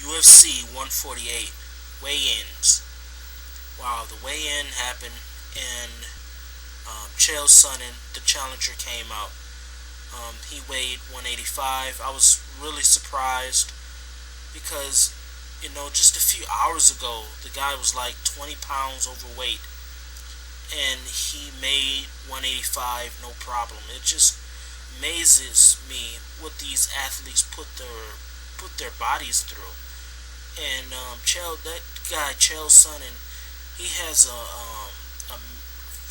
UFC 148 weigh-ins. Wow, the weigh-in happened, and Chael Sonnen, the challenger, came out. He weighed 185. I was really surprised because, just a few hours ago, the guy was like 20 pounds overweight, and he made 185 no problem. It just amazes me what these athletes put their bodies through. And that guy Chael Sonnen, he has a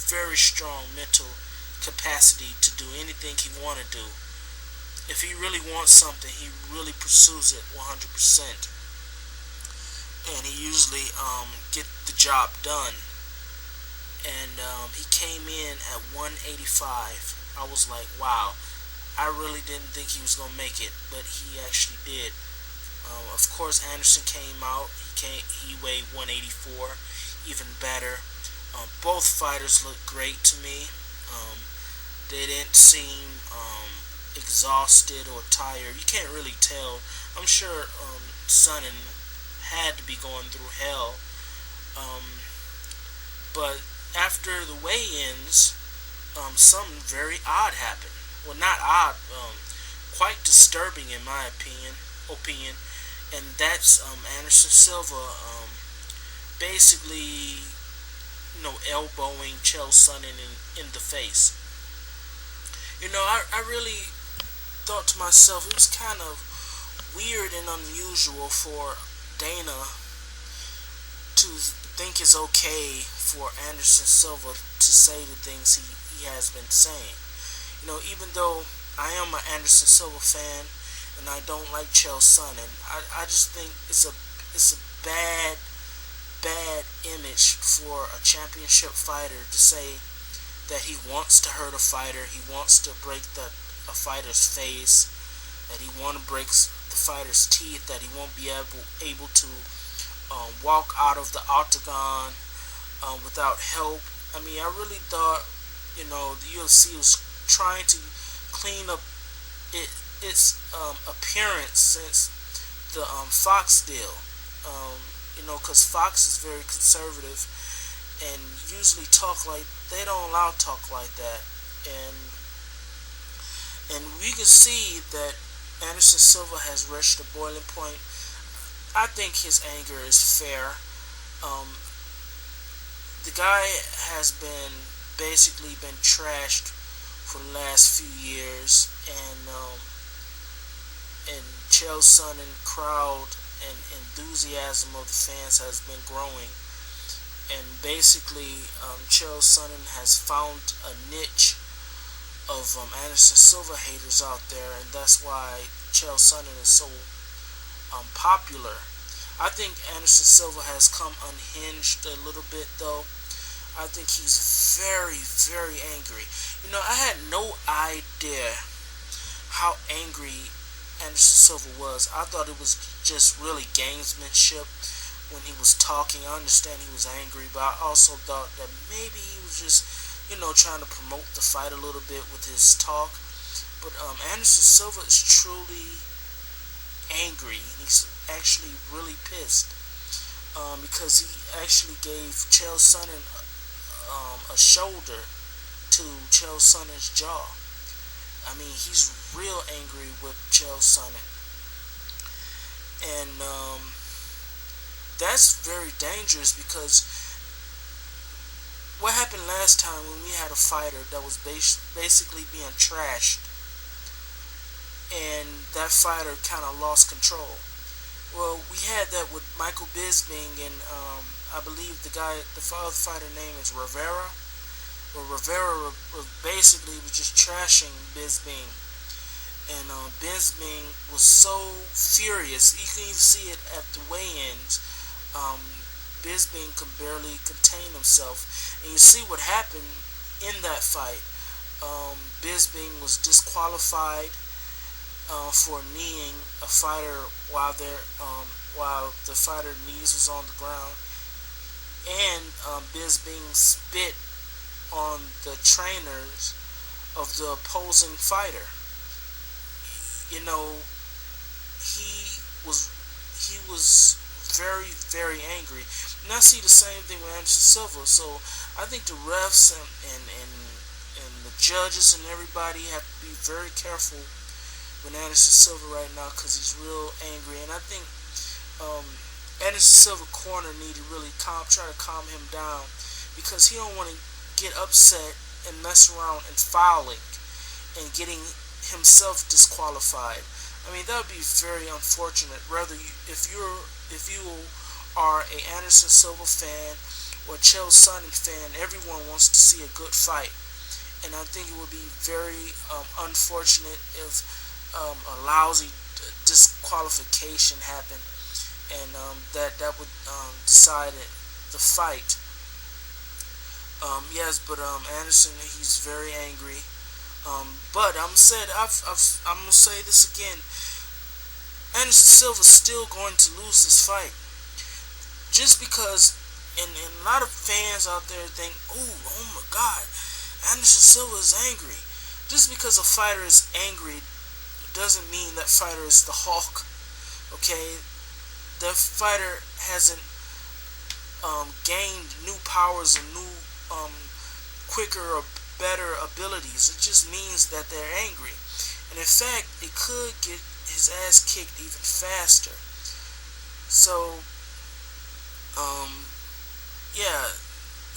very strong mental capacity to do anything he want to do. If he really wants something, he really pursues it 100%, and he usually get the job done. And he came in at 185. I was like, wow. I really didn't think he was gonna make it, but he actually did. Of course, Anderson came out. He weighed 184, even better. Both fighters looked great to me. They didn't seem exhausted or tired. You can't really tell. I'm sure Sonnen had to be going through hell. But after the weigh-ins, something very odd happened. Well, not odd, quite disturbing in my opinion, and that's Anderson Silva basically, elbowing Chael Sonnen in the face. I really thought to myself it was kind of weird and unusual for Dana to think it's okay for Anderson Silva to say the things he has been saying. Even though I am an Anderson Silva fan and I don't like Chael Sonnen, I just think it's a bad image for a championship fighter to say that he wants to hurt a fighter, he wants to break a fighter's face, that he wants to break the fighter's teeth, that he won't be able to walk out of the octagon without help. I mean, I really thought, the UFC was trying to clean up its appearance since the Fox deal. Because Fox is very conservative and usually they don't allow talk like that. And we can see that Anderson Silva has reached a boiling point. I think his anger is fair. The guy has basically been trashed for the last few years, and Chael Sonnen crowd and enthusiasm of the fans has been growing, and basically Chael Sonnen has found a niche of Anderson Silva haters out there, and that's why Chael Sonnen is so popular. I think Anderson Silva has come unhinged a little bit, though. I think he's very, very angry. I had no idea how angry Anderson Silva was. I thought it was just really gamesmanship when he was talking. I understand he was angry, but I also thought that maybe he was just, trying to promote the fight a little bit with his talk. But Anderson Silva is truly angry. He's actually really pissed because he actually gave Chael Sonnen a shoulder to Chael Sonnen's jaw. I mean, he's real angry with Chael Sonnen, and that's very dangerous because what happened last time when we had a fighter that was basically being trashed, and that fighter kind of lost control. Well, we had that with Michael Bisping, and I believe the other fighter name is Rivera. Well, Rivera was just trashing Bisping, and Bisping was so furious. You can even see it at the weigh-ins. Bisping could barely contain himself, and you see what happened in that fight. Bisping was disqualified for kneeing a fighter while the fighter knees was on the ground, and Bisping spit on the trainers of the opposing fighter. He he was very, very angry. And I see the same thing with Anderson Silva. So I think the refs and the judges and everybody have to be very careful with Anderson Silva right now because he's real angry. And I think um, Anderson Silva corner need to really try to calm him down because he don't want to get upset and mess around and fouling and getting himself disqualified. I mean that would be very unfortunate. Rather, if you are a Anderson Silva fan or Chael Sonnen fan, everyone wants to see a good fight, and I think it would be very unfortunate if a lousy disqualification happened, and that would decide the fight. Yes, but Anderson, he's very angry. But I'm gonna say this again. Anderson Silva's still going to lose this fight, just because, and a lot of fans out there think, oh my God, Anderson Silva is angry. Just because a fighter is angry doesn't mean that fighter is the Hulk. Okay, that fighter hasn't gained new powers and new quicker or better abilities. It just means that they're angry. And in fact, it could get his ass kicked even faster. So, yeah,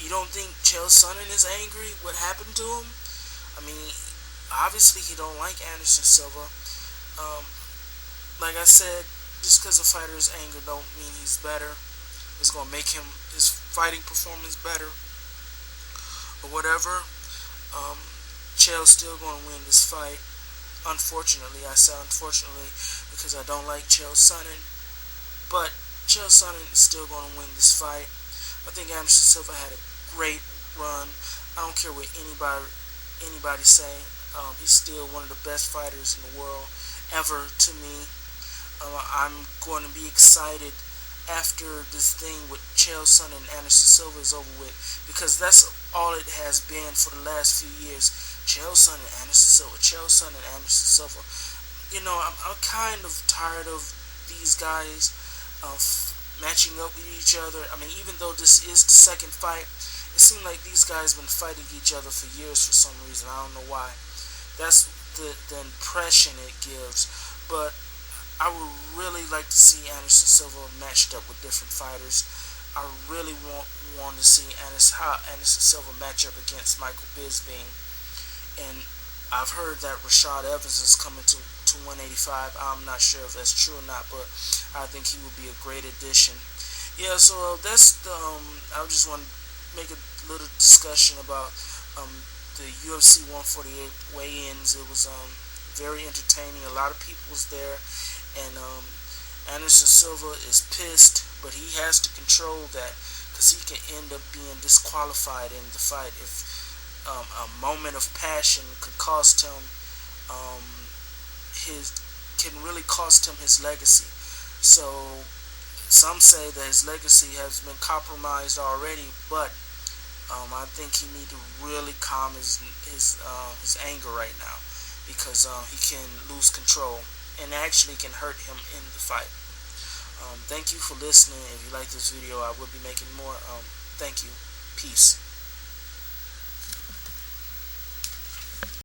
you don't think Chael Sonnen is angry? What happened to him? I mean, obviously he don't like Anderson Silva. Like I said, just because a fighter is angry don't mean he's better. It's gonna make his fighting performance better or whatever. Chael's still gonna win this fight. Unfortunately, I say unfortunately because I don't like Chael Sonnen, but Chael Sonnen is still gonna win this fight. I think Anderson Silva had a great run. I don't care what anybody say. He's still one of the best fighters in the world ever to me. I'm going to be excited after this thing with Chael Sonnen and Anderson Silva is over with, because that's all it has been for the last few years. Chael Sonnen and Anderson Silva, Chael Sonnen and Anderson Silva. You know, I'm kind of tired of these guys matching up with each other. I mean, even though this is the second fight, it seems like these guys have been fighting each other for years for some reason. I don't know why. That's the impression it gives. But I would really like to see Anderson Silva matched up with different fighters. I really want to see how Anderson Silva match up against Michael Bisping. And I've heard that Rashad Evans is coming to 185. I'm not sure if that's true or not, but I think he would be a great addition. Yeah, so that's the. I just want to make a little discussion about the UFC 148 weigh-ins. It was very entertaining. A lot of people was there, and Anderson Silva is pissed, but he has to control that because he can end up being disqualified in the fight if a moment of passion can cost him can really cost him his legacy. So some say that his legacy has been compromised already, but I think he need to really calm his anger right now, because he can lose control and actually can hurt him in the fight. Thank you for listening. If you like this video, I will be making more. Thank you. Peace.